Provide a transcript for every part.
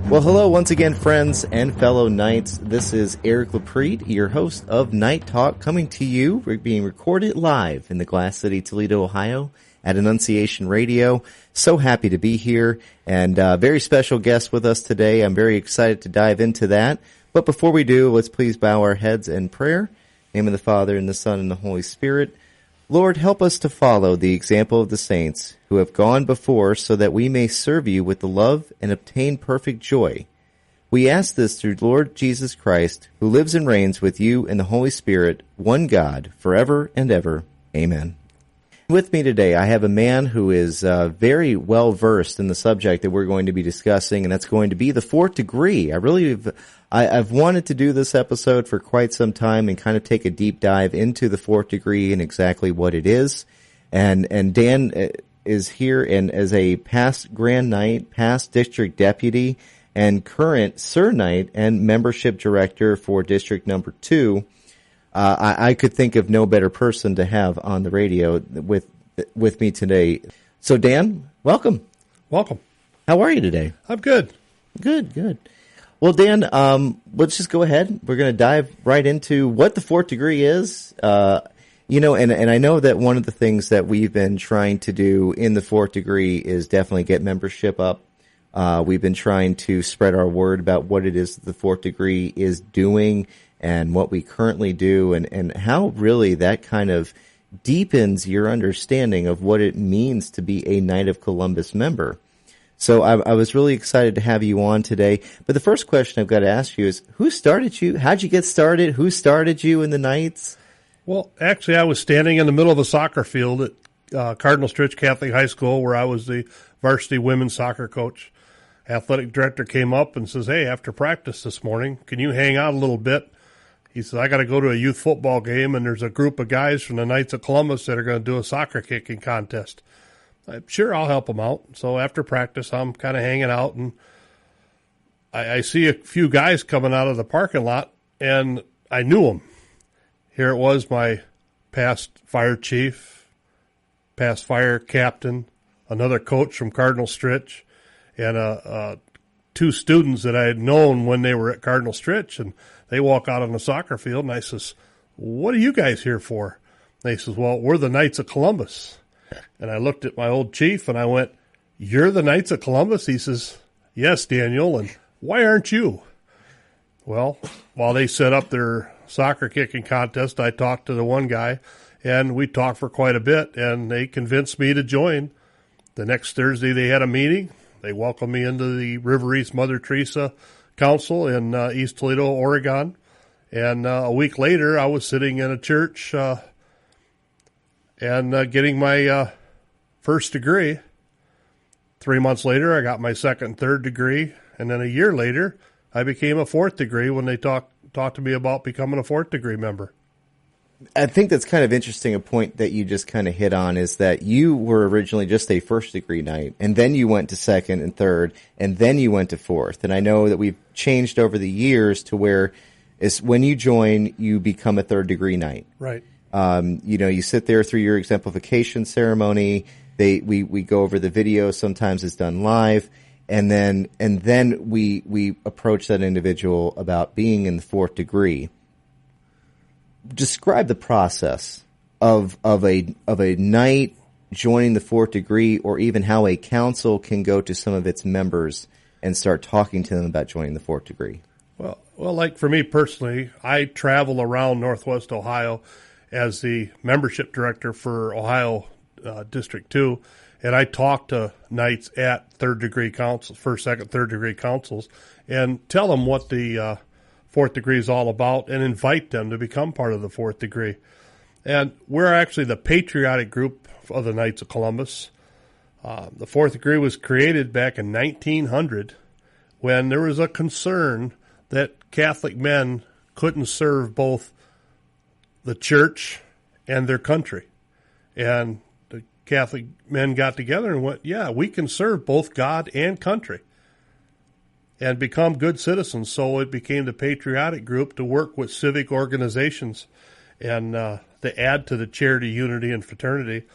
Well, hello once again, friends and fellow Knights. This is Eric Loprete, your host of Night Talk, coming to you. We're being recorded live in the Glass City, Toledo, Ohio, at Annunciation Radio. So happy to be here, and very special guest with us today. I'm very excited to dive into that. But before we do, let's please bow our heads in prayer. In the name of the Father, and the Son, and the Holy Spirit. Lord, help us to follow the example of the saints who have gone before, so that we may serve you with the love and obtain perfect joy. We ask this through Lord Jesus Christ, who lives and reigns with you in the Holy Spirit, one God, forever and ever. Amen. With me today, I have a man who is very well versed in the subject that we're going to be discussing, and that's going to be the fourth degree. I've wanted to do this episode for quite some time and kind of take a deep dive into the fourth degree and exactly what it is. And Dan is here and as a past Grand Knight, past District Deputy, and current Sir Knight and Membership Director for District Number 2. I could think of no better person to have on the radio with me today. So Dan, welcome. Welcome. How are you today? I'm good. Good. Well, Dan, let's just go ahead. We're going to dive right into what the fourth degree is. And I know that one of the things that we've been trying to do in the fourth degree is definitely get membership up. We've been trying to spread our word about what it is that the fourth degree is doing and what we currently do, and how really that kind of deepens your understanding of what it means to be a Knight of Columbus member. So I was really excited to have you on today. But the first question I've got to ask you is, who started you? How'd you get started? Who started you in the Knights? Well, actually, I was standing in the middle of a soccer field at Cardinal Stritch Catholic High School, where I was the varsity women's soccer coach. Athletic director came up and says, "Hey, after practice this morning, can you hang out a little bit?" He says, "I got to go to a youth football game, and there's a group of guys from the Knights of Columbus that are going to do a soccer kicking contest." Sure, I'll help them out. So after practice, I'm kind of hanging out, and I see a few guys coming out of the parking lot, and I knew them. Here it was, my past fire chief, past fire captain, another coach from Cardinal Stritch, and two students that I had known when they were at Cardinal Stritch, and they walk out on the soccer field, and I says, "What are you guys here for?" And they says, "Well, we're the Knights of Columbus." And I looked at my old chief, and I went, "You're the Knights of Columbus?" He says, "Yes, Daniel, and why aren't you?" Well, while they set up their soccer kicking contest, I talked to the one guy, and we talked for quite a bit, and they convinced me to join. The next Thursday they had a meeting. They welcomed me into the River East Mother Teresa Council in East Toledo, Oregon. And a week later, I was sitting in a church and getting my first degree. 3 months later, I got my second and third degree. And then a year later, I became a fourth degree when they talked to me about becoming a fourth degree member. I think that's kind of interesting. A point that you just kind of hit on is that you were originally just a first degree knight, and then you went to second and third, and then you went to fourth. And I know that we've changed over the years to where it's when you join, you become a third degree knight. Right. You sit there through your exemplification ceremony. We go over the video. Sometimes it's done live. And then we approach that individual about being in the fourth degree. Describe the process of a knight joining the fourth degree, or even how a council can go to some of its members and start talking to them about joining the fourth degree. Well, like for me personally, I travel around Northwest Ohio as the membership director for Ohio District 2, and I talk to knights at third degree councils, first, second, third degree councils, and tell them what the fourth degree is all about, and invite them to become part of the fourth degree. And we're actually the patriotic group of the Knights of Columbus. The fourth degree was created back in 1900 when there was a concern that Catholic men couldn't serve both the church and their country. And the Catholic men got together and went, yeah, we can serve both God and country and become good citizens. So it became the patriotic group to work with civic organizations and to add to the charity, unity, and fraternity.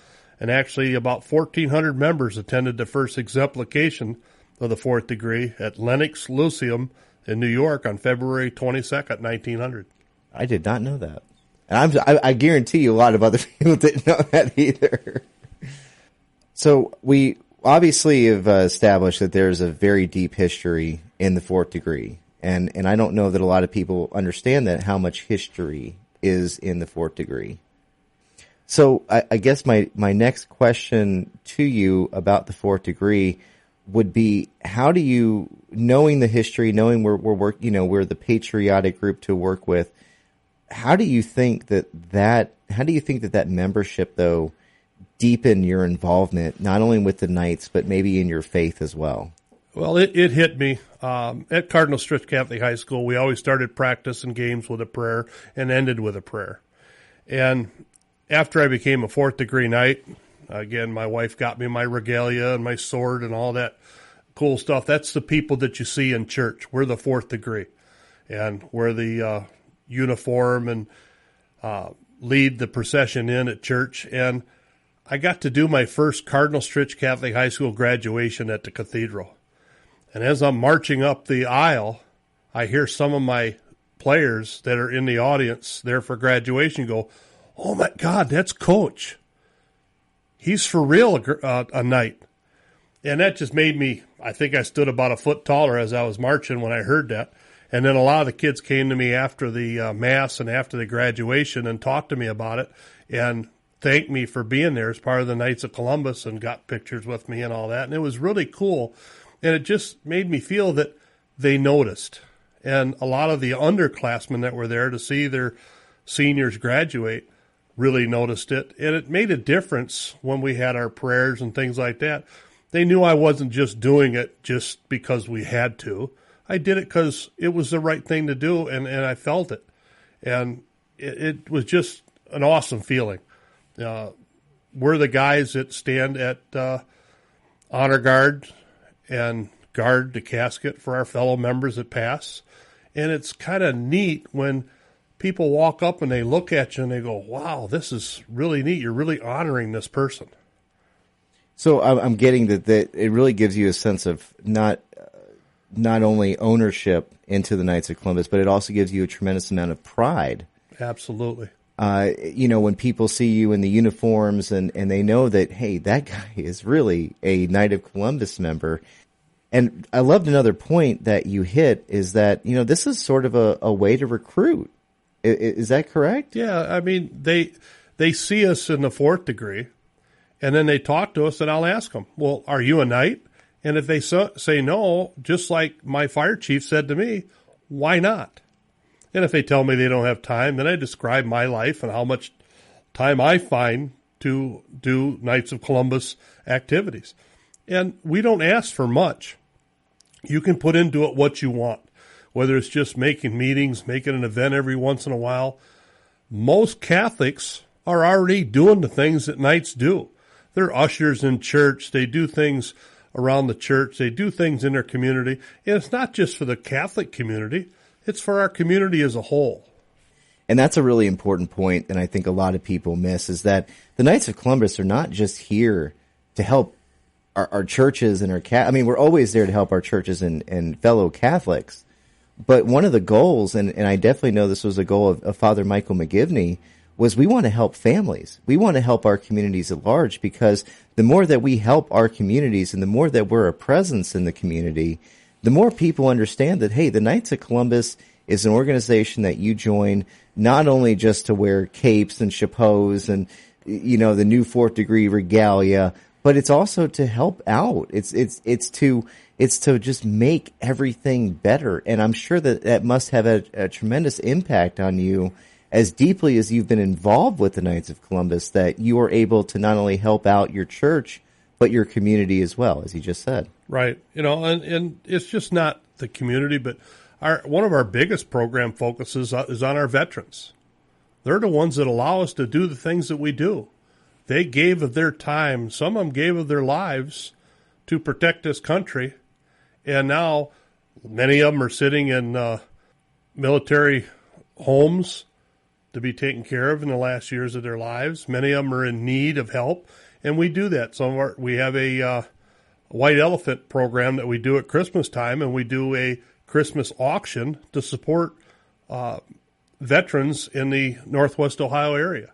And actually about 1,400 members attended the first exemplification of the fourth degree at Lenox Lyceum in New York on February 22nd, 1900. I did not know that. And I guarantee you a lot of other people didn't know that either. So we obviously have established that there's a very deep history in the fourth degree. And I don't know that a lot of people understand that, how much history is in the fourth degree. So I guess my next question to you about the fourth degree would be, how do you, knowing the history, knowing we're the patriotic group to work with, how do you think that membership though deepened your involvement not only with the Knights but maybe in your faith as well? Well, it hit me. At Cardinal Stritch Catholic High School, we always started practice and games with a prayer and ended with a prayer. And after I became a fourth degree Knight, again, my wife got me my regalia and my sword and all that cool stuff. That's the people that you see in church. We're the fourth degree. And we're the uniform and lead the procession in at church. And I got to do my first Cardinal Stritch Catholic High School graduation at the cathedral. And as I'm marching up the aisle, I hear some of my players that are in the audience there for graduation go, "Oh my God, that's Coach. He's for real a Knight." And that just made me, I think I stood about a foot taller as I was marching when I heard that. And then a lot of the kids came to me after the Mass and after the graduation and talked to me about it and thanked me for being there as part of the Knights of Columbus and got pictures with me and all that. And it was really cool. And it just made me feel that they noticed. And a lot of the underclassmen that were there to see their seniors graduate really noticed it. And it made a difference when we had our prayers and things like that. They knew I wasn't just doing it just because we had to. I did it because it was the right thing to do, and I felt it. And it was just an awesome feeling. We're the guys that stand at honor guard and guard the casket for our fellow members that pass. And it's kind of neat when people walk up and they look at you and they go, "Wow, this is really neat. You're really honoring this person." So I'm getting that it really gives you a sense of not only ownership into the Knights of Columbus, but it also gives you a tremendous amount of pride. Absolutely. When people see you in the uniforms and they know that, hey, that guy is really a Knight of Columbus member. And I loved another point that you hit is that, this is sort of a way to recruit. Is that correct? Yeah. I mean, they see us in the fourth degree and then they talk to us and I'll ask them, "Well, are you a Knight?" And if they say no, just like my fire chief said to me, "Why not?" And if they tell me they don't have time, then I describe my life and how much time I find to do Knights of Columbus activities. And we don't ask for much. You can put into it what you want, whether it's just making meetings, making an event every once in a while. Most Catholics are already doing the things that Knights do. They're ushers in church. They do things around the church. They do things in their community. And it's not just for the Catholic community. It's for our community as a whole. And that's a really important point, and I think a lot of people miss, is that the Knights of Columbus are not just here to help our churches and we're always there to help our churches and fellow Catholics. But one of the goals, and I definitely know this was a goal of Father Michael McGivney, was we want to help families. We want to help our communities at large, because the more that we help our communities and the more that we're a presence in the community, the more people understand that, hey, the Knights of Columbus is an organization that you join not only just to wear capes and chapeaus and, the new fourth degree regalia, but it's also to help out. It's to just make everything better. And I'm sure that must have a tremendous impact on you, as deeply as you've been involved with the Knights of Columbus, that you are able to not only help out your church, but your community as well, as you just said. Right. And it's just not the community, but one of our biggest program focuses is on our veterans. They're the ones that allow us to do the things that we do. They gave of their time. Some of them gave of their lives to protect this country. And now many of them are sitting in military homes to be taken care of in the last years of their lives. Many of them are in need of help, and we do that. We have a white elephant program that we do at Christmas time, and we do a Christmas auction to support veterans in the Northwest Ohio area.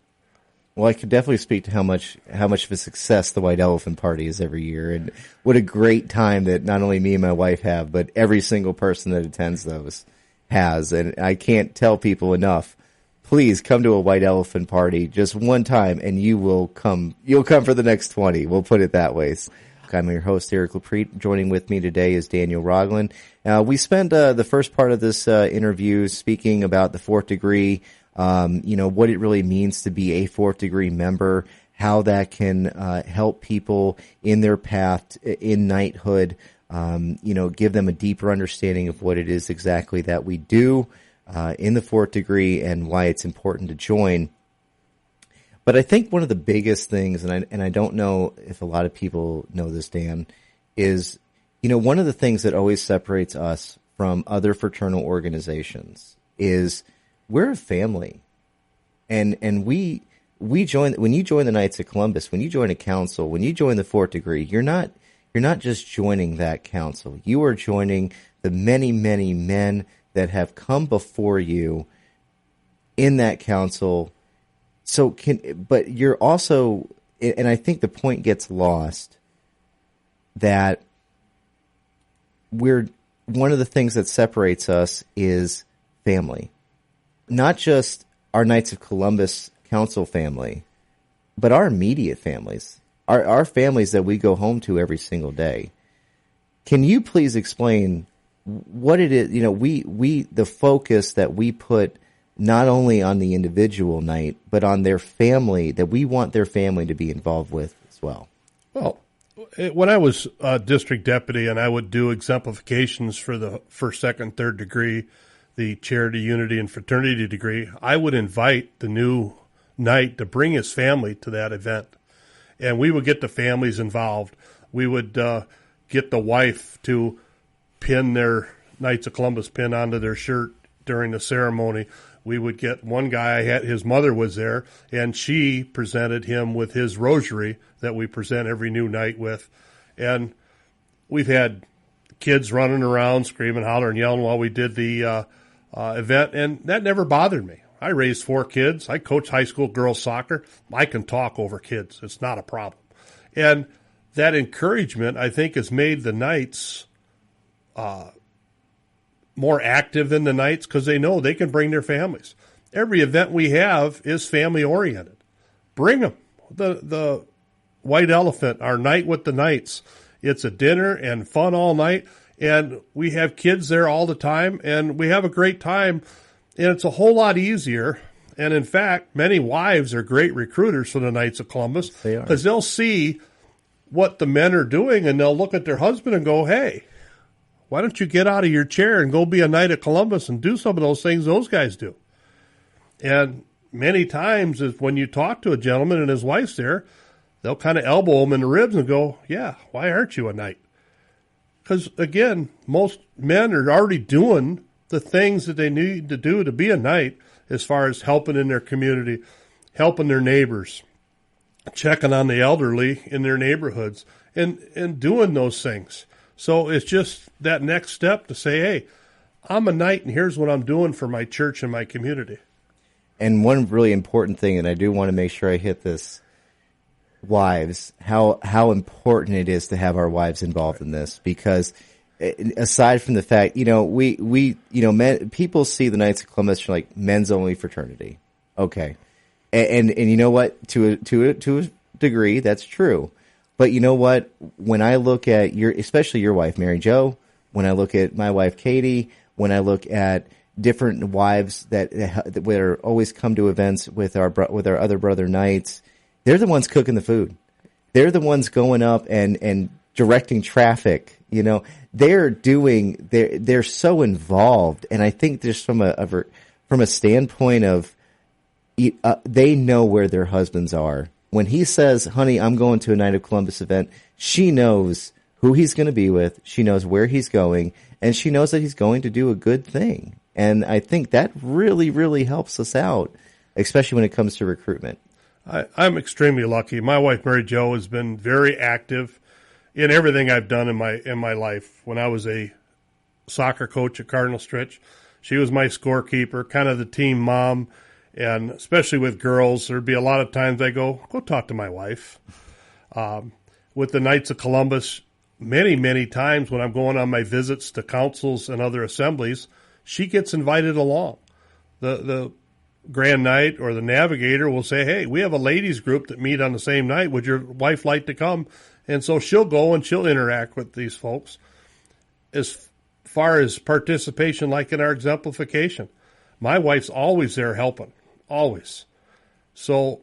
Well, I could definitely speak to how much of a success the White Elephant Party is every year, and what a great time that not only me and my wife have, but every single person that attends those has. And I can't tell people enough. Please come to a White Elephant Party just one time, and you'll come for the next 20. We'll put it that way. I'm your host, Eric Loprete. Joining with me today is Daniel Roglin. We spent the first part of this interview speaking about the fourth degree, what it really means to be a fourth degree member, how that can help people in their path in knighthood, give them a deeper understanding of what it is exactly that we do in the fourth degree and why it's important to join. But I think one of the biggest things, and I don't know if a lot of people know this, Dan, is, one of the things that always separates us from other fraternal organizations is we're a family. And we join, when you join the Knights of Columbus, when you join a council, when you join the fourth degree, you're not just joining that council. You are joining the many, many men that have come before you in that council. But you're also, and I think the point gets lost, that one of the things that separates us is family. Not just our Knights of Columbus Council family, but our immediate families, our families that we go home to every single day. Can you please explain what it is, the focus that we put not only on the individual knight, but on their family, that we want their family to be involved with as well? Well, when I was district deputy and I would do exemplifications for the first, second, third degree, the charity, unity, and fraternity degree, I would invite the new knight to bring his family to that event. And we would get the families involved. We would get the wife to pin their Knights of Columbus pin onto their shirt during the ceremony. We would get one guy, his mother was there, and she presented him with his rosary that we present every new night with. And we've had kids running around, screaming, hollering, yelling while we did the event, and that never bothered me. I raised 4 kids. I coach high school girls soccer. I can talk over kids. It's not a problem. And that encouragement, I think, has made the Knights more active than the Knights because they know they can bring their families. Every event we have is family-oriented. Bring them. The White Elephant, our night with the Knights. It's a dinner and fun all night, and we have kids there all the time, and we have a great time, and it's a whole lot easier. And, in fact, many wives are great recruiters for the Knights of Columbus because they'll see what the men are doing, and they'll look at their husband and go, hey, why don't you get out of your chair and go be a Knight of Columbus and do some of those things those guys do? And many times when you talk to a gentleman and his wife's there, they'll kind of elbow him in the ribs and go, yeah, why aren't you a knight? Because, again, most men are already doing the things that they need to do to be a knight as far as helping in their community, helping their neighbors, checking on the elderly in their neighborhoods, and doing those things. So it's just that next step to say, hey, I'm a knight, and here's what I'm doing for my church and my community. And one really important thing, and I do want to make sure I hit this, wives, how important it is to have our wives involved in this, because aside from the fact, men, people see the Knights of Columbus like men's only fraternity. Okay. And you know what? To a degree, that's true. But you know what? When I look at especially your wife, Mary Jo, when I look at my wife, Katie, when I look at different wives that are always come to events with our other brother knights, they're the ones cooking the food. They're the ones going up and directing traffic. They're so involved, and I think just from a standpoint of they know where their husbands are. When he says, honey, I'm going to a Knight of Columbus event, she knows who he's going to be with. She knows where he's going, and she knows that he's going to do a good thing. And I think that really, really helps us out, especially when it comes to recruitment. I'm extremely lucky. My wife, Mary Jo, has been very active in everything I've done in my life. When I was a soccer coach at Cardinal Stritch, she was my scorekeeper, kind of the team mom, and especially with girls, there'd be a lot of times I go talk to my wife. With the Knights of Columbus, many, many times when I'm going on my visits to councils and other assemblies, she gets invited along. The Grand Knight or the Navigator will say, hey, we have a ladies group that meet on the same night. Would your wife like to come? And so she'll go and she'll interact with these folks. As far as participation, like in our exemplification, my wife's always there helping, always. So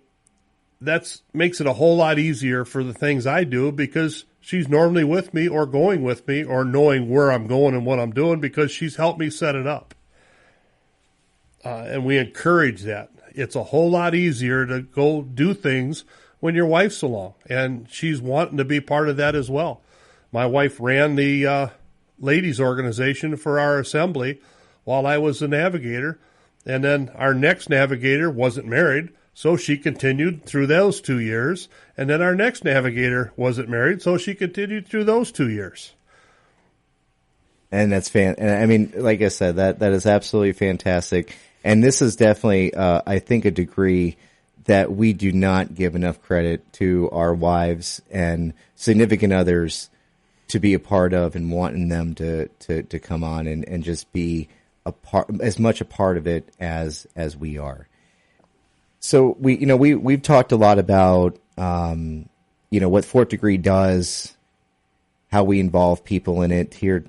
that makes it a whole lot easier for the things I do because she's normally with me or going with me or knowing where I'm going and what I'm doing because she's helped me set it up. And we encourage that. It's a whole lot easier to go do things when your wife's along, and she's wanting to be part of that as well. My wife ran the ladies organization for our assembly while I was the navigator, and then our next navigator wasn't married, so she continued through those 2 years, and then our next navigator wasn't married, so she continued through those 2 years. And that's I mean, like I said, that is absolutely fantastic. And this is definitely, I think, a degree that we do not give enough credit to our wives and significant others to be a part of, and wanting them to come on and just be a part, as much a part of it as we are. So we've talked a lot about what Fourth Degree does, how we involve people in it here.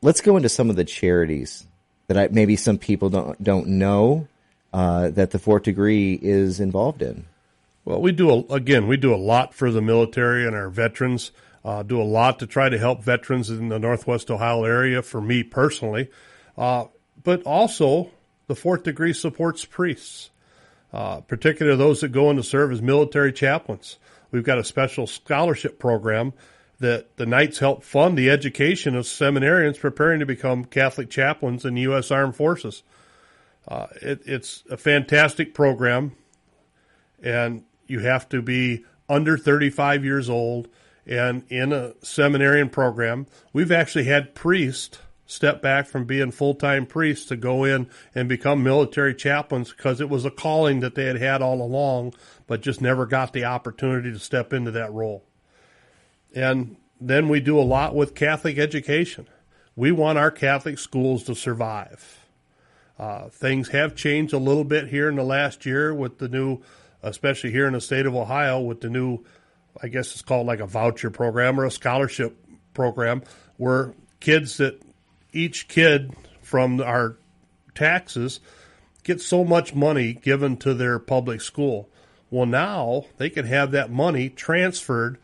Let's go into some of the charities that maybe some people don't know that the Fourth Degree is involved in. Well, we do a lot for the military and our veterans. Do a lot to try to help veterans in the Northwest Ohio area. For me personally, but also the Fourth Degree supports priests, particularly those that go in to serve as military chaplains. We've got a special scholarship program that the Knights help fund the education of seminarians preparing to become Catholic chaplains in the U.S. Armed Forces. It's a fantastic program, and you have to be under 35 years old and in a seminarian program. We've actually had priests step back from being full-time priests to go in and become military chaplains because it was a calling that they had all along, but just never got the opportunity to step into that role. And then we do a lot with Catholic education. We want our Catholic schools to survive. Things have changed a little bit here in the last year with the new, especially here in the state of Ohio, with the new, I guess it's called like a voucher program or a scholarship program, where each kid from our taxes gets so much money given to their public school. Well, now they can have that money transferred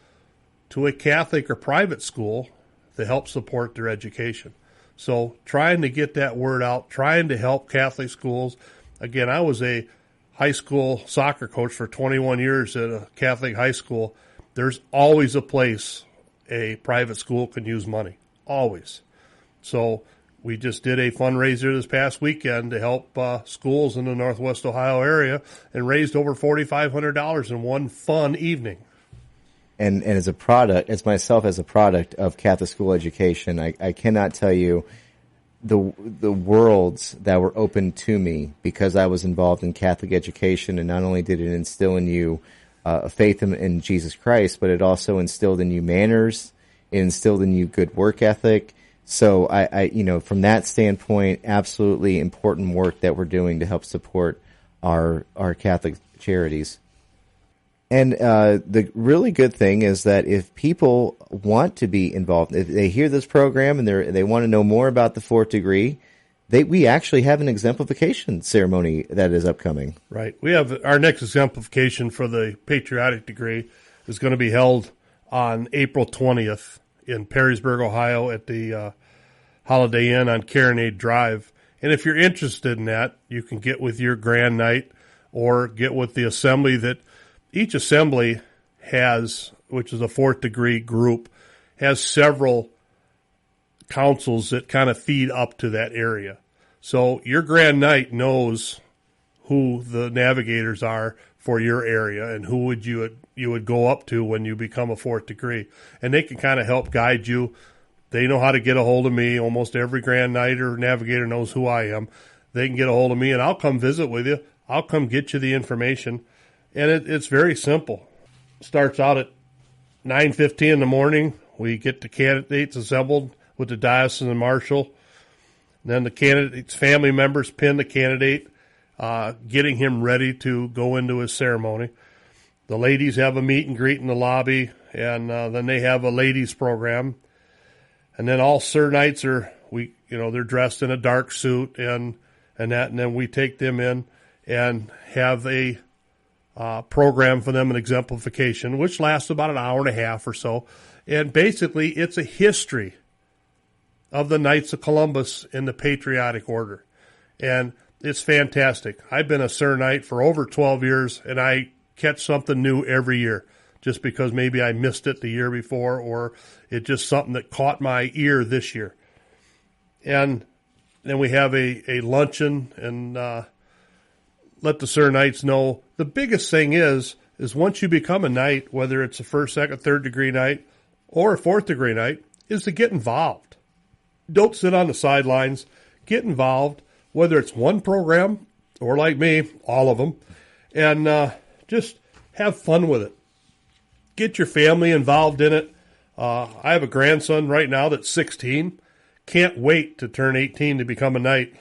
to a Catholic or private school to help support their education. So trying to get that word out, trying to help Catholic schools. Again, I was a high school soccer coach for 21 years at a Catholic high school. There's always a place a private school can use money, always. So we just did a fundraiser this past weekend to help schools in the Northwest Ohio area and raised over $4,500 in one fun evening. And as a product of Catholic school education, I cannot tell you the worlds that were open to me because I was involved in Catholic education, and not only did it instill in you a faith in Jesus Christ, but it also instilled in you manners, it instilled in you good work ethic. So I from that standpoint, absolutely important work that we're doing to help support our Catholic charities. And the really good thing is that if people want to be involved, if they hear this program and they want to know more about the Fourth Degree, we actually have an exemplification ceremony that is upcoming. Right. We have our next exemplification for the patriotic degree is going to be held on April 20th in Perrysburg, Ohio at the Holiday Inn on Carronade Drive. And if you're interested in that, you can get with your Grand Knight or get with the assembly that each assembly has, which is a Fourth Degree group, has several councils that kind of feed up to that area. So your Grand Knight knows who the navigators are for your area, and who would you would go up to when you become a fourth degree. And they can kind of help guide you. They know how to get a hold of me. Almost every Grand Knight or Navigator knows who I am. They can get a hold of me, and I'll come visit with you. I'll come get you the information. And it's very simple. Starts out at 9:15 in the morning. We get the candidates assembled with the diocesan marshal. Then the candidate's family members pin the candidate, getting him ready to go into his ceremony. The ladies have a meet and greet in the lobby, and then they have a ladies program. And then all Sir Knights they're dressed in a dark suit and then we take them in and have a program for them, an exemplification, which lasts about an hour and a half or so. And basically, it's a history of the Knights of Columbus in the Patriotic Order. And it's fantastic. I've been a Sir Knight for over 12 years, and I catch something new every year, just because maybe I missed it the year before, or it's just something that caught my ear this year. And then we have a luncheon and let the Sir Knights know. The biggest thing is once you become a Knight, whether it's a first, second, third degree Knight or a fourth degree Knight, is to get involved. Don't sit on the sidelines. Get involved, whether it's one program or, like me, all of them, and just have fun with it. Get your family involved in it. I have a grandson right now that's 16. Can't wait to turn 18 to become a Knight.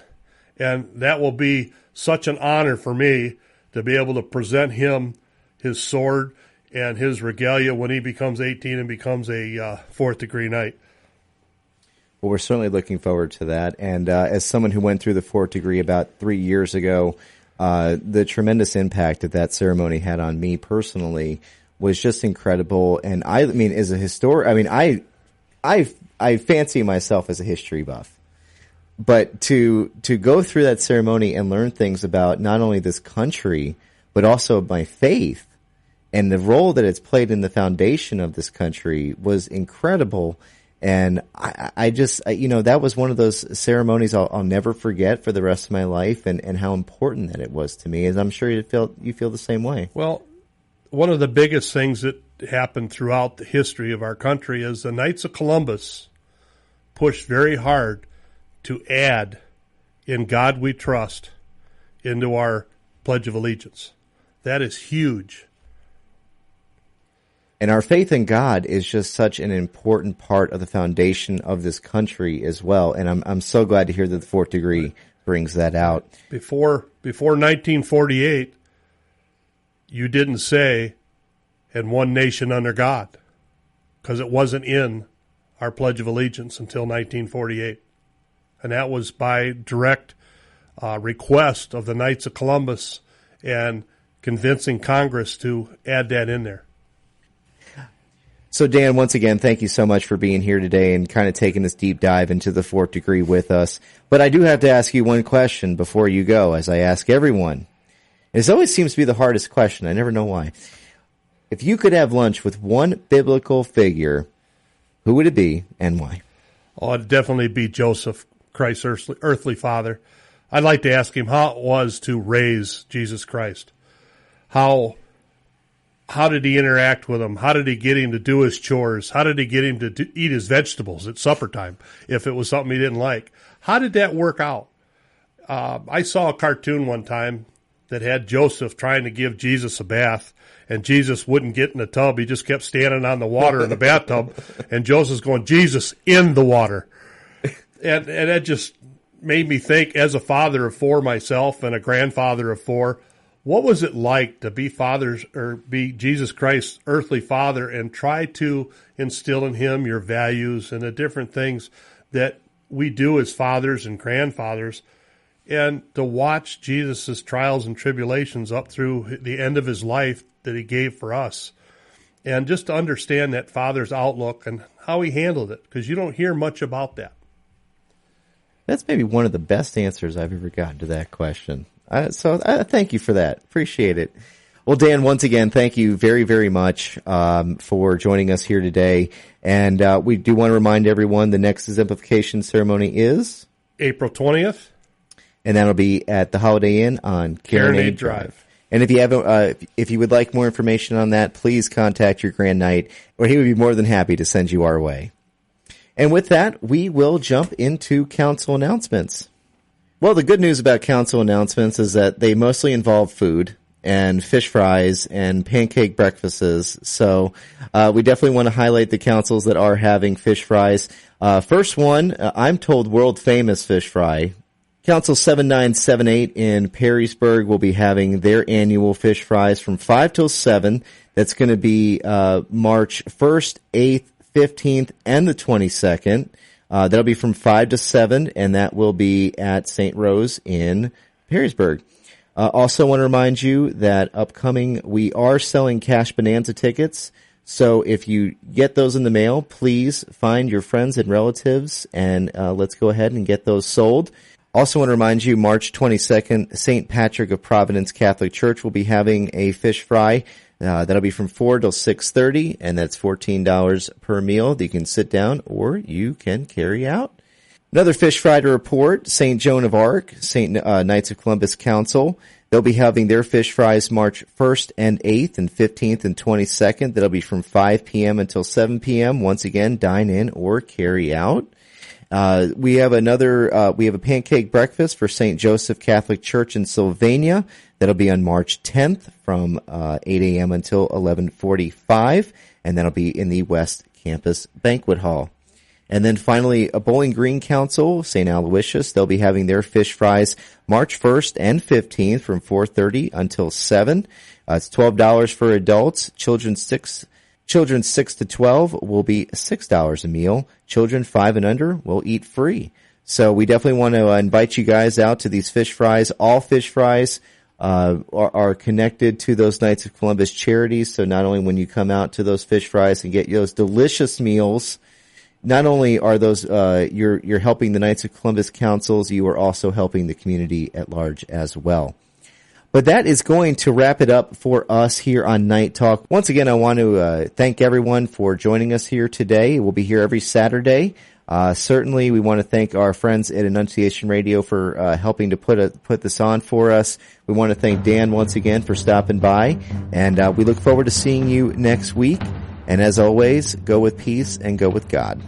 And that will be such an honor for me to be able to present him his sword and his regalia when he becomes 18 and becomes a fourth degree Knight. Well, we're certainly looking forward to that. And as someone who went through the fourth degree about 3 years ago, the tremendous impact that ceremony had on me personally was just incredible. And I mean, as a historian, I fancy myself as a history buff, but to go through that ceremony and learn things about not only this country, but also my faith and the role that it's played in the foundation of this country was incredible. And I just, that was one of those ceremonies I'll never forget for the rest of my life, and how important that it was to me. As I'm sure you feel the same way. Well, one of the biggest things that happened throughout the history of our country is the Knights of Columbus pushed very hard to add "In God We Trust" into our Pledge of Allegiance. That is huge. And our faith in God is just such an important part of the foundation of this country as well. And I'm so glad to hear that the fourth degree brings that out. Before 1948, you didn't say "and one nation under God," because it wasn't in our Pledge of Allegiance until 1948. And that was by direct request of the Knights of Columbus and convincing Congress to add that in there. So, Dan, once again, thank you so much for being here today and kind of taking this deep dive into the fourth degree with us. But I do have to ask you one question before you go, as I ask everyone. It always seems to be the hardest question. I never know why. If you could have lunch with one biblical figure, who would it be and why? Oh, it'd definitely be Joseph, Christ's earthly father. I'd like to ask him how it was to raise Jesus Christ. How did he interact with him? How did he get him to do his chores? How did he get him to eat his vegetables at supper time if it was something he didn't like? How did that work out? I saw a cartoon one time that had Joseph trying to give Jesus a bath, and Jesus wouldn't get in the tub. He just kept standing on the water in the bathtub, and Joseph's going, "Jesus, in the water." And that just made me think, as a father of four myself and a grandfather of four, what was it like to be be Jesus Christ's earthly father and try to instill in him your values and the different things that we do as fathers and grandfathers, and to watch Jesus' trials and tribulations up through the end of his life that he gave for us, and just to understand that father's outlook and how he handled it, because you don't hear much about that. That's maybe one of the best answers I've ever gotten to that question. So thank you for that. Appreciate it. Well, Dan, once again, thank you very, very much for joining us here today. And we do want to remind everyone the next exemplification ceremony is April 20th. And that'll be at the Holiday Inn on Carronade Drive. And if you have, if you would like more information on that, please contact your Grand Knight, or he would be more than happy to send you our way. And with that, we will jump into council announcements. Well, the good news about council announcements is that they mostly involve food and fish fries and pancake breakfasts. So we definitely want to highlight the councils that are having fish fries. First one, I'm told world famous fish fry. Council 7978 in Perrysburg will be having their annual fish fries from 5 till 7. That's going to be March 1st, 8th, 15th, and the 22nd. That'll be from 5 to 7, and that will be at St. Rose in Perrysburg. Also want to remind you that upcoming, we are selling Cash Bonanza tickets. So if you get those in the mail, please find your friends and relatives, and let's go ahead and get those sold. Also want to remind you, March 22nd, St. Patrick of Providence Catholic Church will be having a fish fry. That'll be from 4 till 6:30, and that's $14 per meal. You can sit down or you can carry out. Another fish fry to report, St. Joan of Arc, St. Knights of Columbus Council. They'll be having their fish fries March 1st and 8th and 15th and 22nd. That'll be from 5 p.m. until 7 p.m. Once again, dine in or carry out. We have a pancake breakfast for St. Joseph Catholic Church in Sylvania. That'll be on March 10th from 8 a.m. until 11:45, and that'll be in the West Campus Banquet Hall. And then finally, a Bowling Green Council, St. Aloysius, they'll be having their fish fries March 1st and 15th from 4:30 until 7. It's $12 for adults. Children 6 to 12 will be $6 a meal. Children 5 and under will eat free. So we definitely want to invite you guys out to these fish fries. All fish fries are connected to those Knights of Columbus charities. So not only when you come out to those fish fries and get those delicious meals, not only are those you're helping the Knights of Columbus councils, you are also helping the community at large as well. But that is going to wrap it up for us here on Night Talk. Once again, I want to thank everyone for joining us here today. We'll be here every Saturday. Certainly, we want to thank our friends at Annunciation Radio for helping to put this on for us. We want to thank Dan once again for stopping by, and we look forward to seeing you next week. And as always, go with peace and go with God.